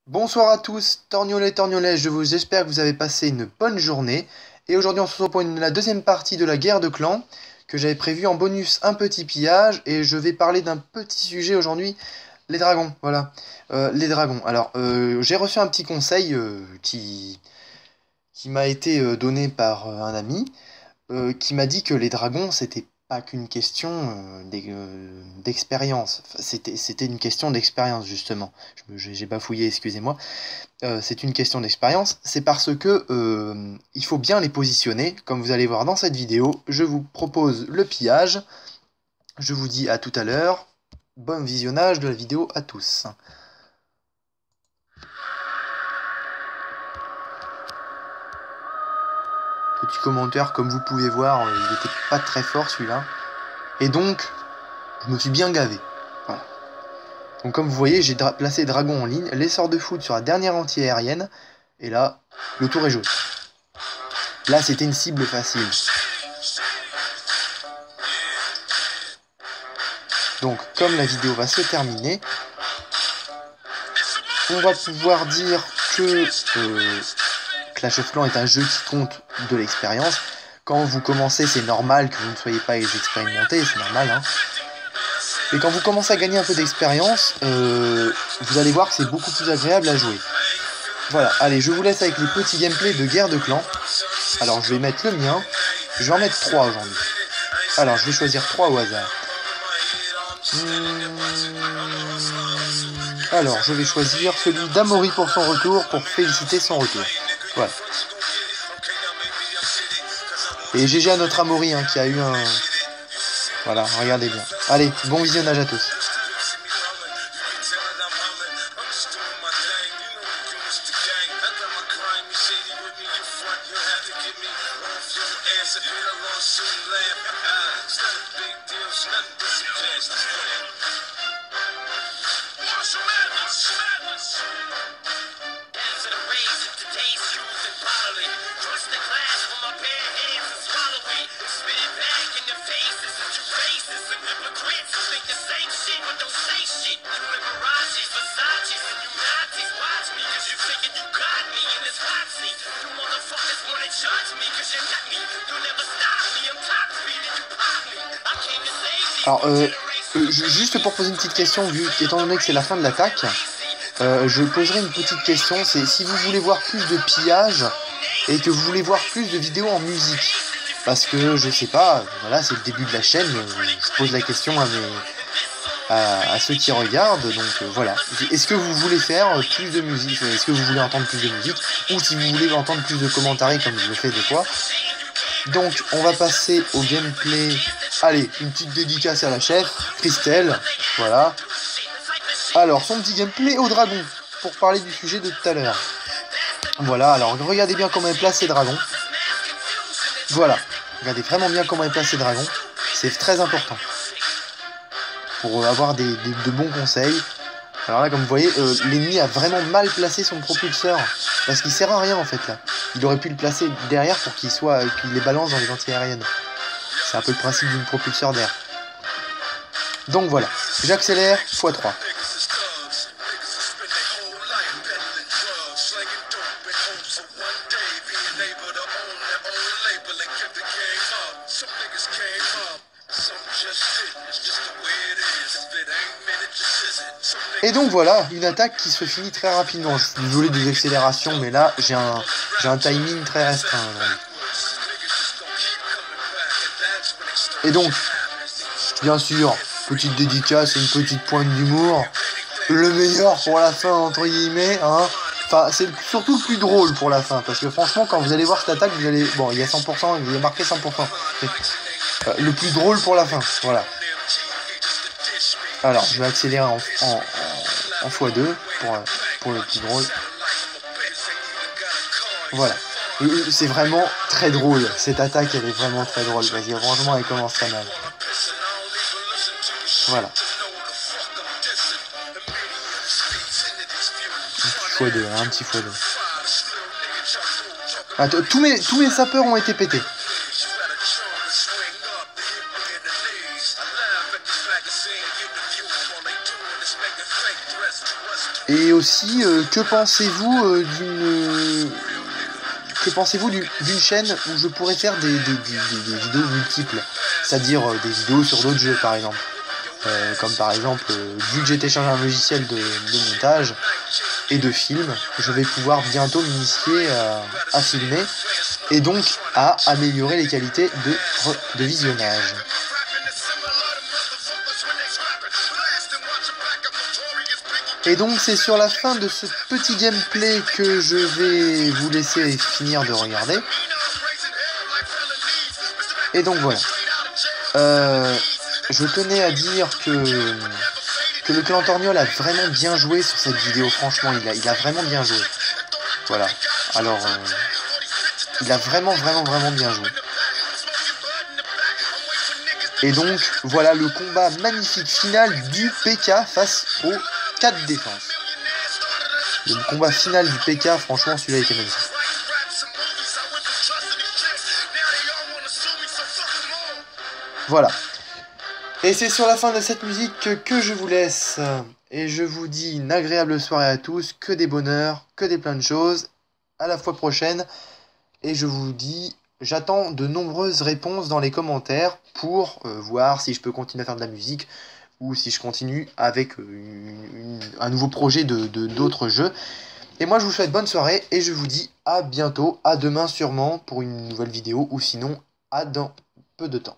Bonsoir à tous, Torgnolais, j'espère que vous avez passé une bonne journée. Et aujourd'hui on se retrouve pour la deuxième partie de la guerre de clans, que j'avais prévu en bonus un petit pillage, et je vais parler d'un petit sujet aujourd'hui, les dragons, voilà. Les dragons. Alors, j'ai reçu un petit conseil qui m'a été donné par un ami, qui m'a dit que les dragons, c'était pas qu'une question d'expérience. Enfin, c'était une question d'expérience, justement. J'ai bafouillé, excusez-moi. C'est une question d'expérience. C'est parce que il faut bien les positionner. Comme vous allez voir dans cette vidéo, je vous propose le pillage. Je vous dis à tout à l'heure. Bon visionnage de la vidéo à tous. Petit commentaire, comme vous pouvez voir, il n'était pas très fort celui-là. Et donc, je me suis bien gavé. Voilà. Donc comme vous voyez, j'ai placé dragon en ligne, l'essor de foot sur la dernière anti-aérienne, et là, le tour est joué. Là, c'était une cible facile. Donc, comme la vidéo va se terminer, on va pouvoir dire que Clash of Clans est un jeu qui compte de l'expérience. Quand vous commencez, c'est normal que vous ne soyez pas expérimenté, c'est normal, hein. Et quand vous commencez à gagner un peu d'expérience, vous allez voir que c'est beaucoup plus agréable à jouer. Voilà, allez, je vous laisse avec les petits gameplays de guerre de clans. Alors, je vais mettre le mien. Je vais en mettre 3 aujourd'hui. Alors, je vais choisir 3 au hasard. Alors, je vais choisir celui d'Amaury pour son retour, pour féliciter son retour. Voilà. Et GG à notre Amaury, hein, qui a eu un... Voilà, regardez bien. Allez, bon visionnage à tous. Alors, juste pour poser une petite question, étant donné que c'est la fin de l'attaque, je poserai une petite question, c'est si vous voulez voir plus de pillage et que vous voulez voir plus de vidéos en musique. Parce que, je sais pas, voilà, c'est le début de la chaîne, je pose la question à ceux qui regardent, donc voilà. Est-ce que vous voulez faire plus de musique? Est-ce que vous voulez entendre plus de musique? Ou si vous voulez entendre plus de commentaires comme je le fais des fois? Donc, on va passer au gameplay. Allez, une petite dédicace à la chef, Christelle, voilà. Alors, son petit gameplay au dragon, pour parler du sujet de tout à l'heure. Voilà, alors regardez bien comment elle place ses dragons. Voilà, regardez vraiment bien comment elle place ses dragons. C'est très important. Pour avoir de bons conseils. Alors là, comme vous voyez, l'ennemi a vraiment mal placé son propulseur. Parce qu'il sert à rien en fait là. Il aurait pu le placer derrière pour qu'il les balance dans les anti-aériennes. C'est un peu le principe d'une propulseur d'air. Donc voilà, j'accélère x3. Et donc voilà, une attaque qui se finit très rapidement. Je suis désolé des accélérations, mais là j'ai un timing très restreint. Et donc, bien sûr, petite dédicace et une petite pointe d'humour. Le meilleur pour la fin, entre guillemets, hein. Enfin, c'est surtout le plus drôle pour la fin, parce que franchement, quand vous allez voir cette attaque, vous allez... Bon, il y a 100%, il y a marqué 100%. Mais, le plus drôle pour la fin, voilà. Alors, je vais accélérer en x2 pour le plus drôle. Voilà. C'est vraiment très drôle. Cette attaque, elle est vraiment très drôle. Vas-y, franchement, elle commence très mal. Voilà. Un petit x2, un petit x2. Ah, tous mes sapeurs ont été pétés. Et aussi, que pensez-vous d'une chaîne où je pourrais faire des vidéos multiples, c'est-à-dire des vidéos sur d'autres jeux par exemple, comme par exemple, vu que j'ai téléchargé un logiciel de montage et de film, je vais pouvoir bientôt m'initier à filmer et donc à améliorer les qualités de visionnage. Et donc c'est sur la fin de ce petit gameplay que je vais vous laisser finir de regarder. Et donc voilà. Je tenais à dire que le Clantorniol a vraiment bien joué sur cette vidéo. Franchement, il a vraiment bien joué. Voilà. Alors, il a vraiment bien joué. Et donc, voilà le combat magnifique final du PK face aux 4 défenses. Le combat final du PK, franchement, celui-là était magnifique. Voilà. Et c'est sur la fin de cette musique que je vous laisse. Et je vous dis une agréable soirée à tous, que des bonheurs, que des plein de choses. À la fois prochaine. Et je vous dis, j'attends de nombreuses réponses dans les commentaires pour voir si je peux continuer à faire de la musique ou si je continue avec un nouveau projet d'autres jeux. Et moi je vous souhaite bonne soirée et je vous dis à bientôt, à demain sûrement pour une nouvelle vidéo ou sinon à dans peu de temps.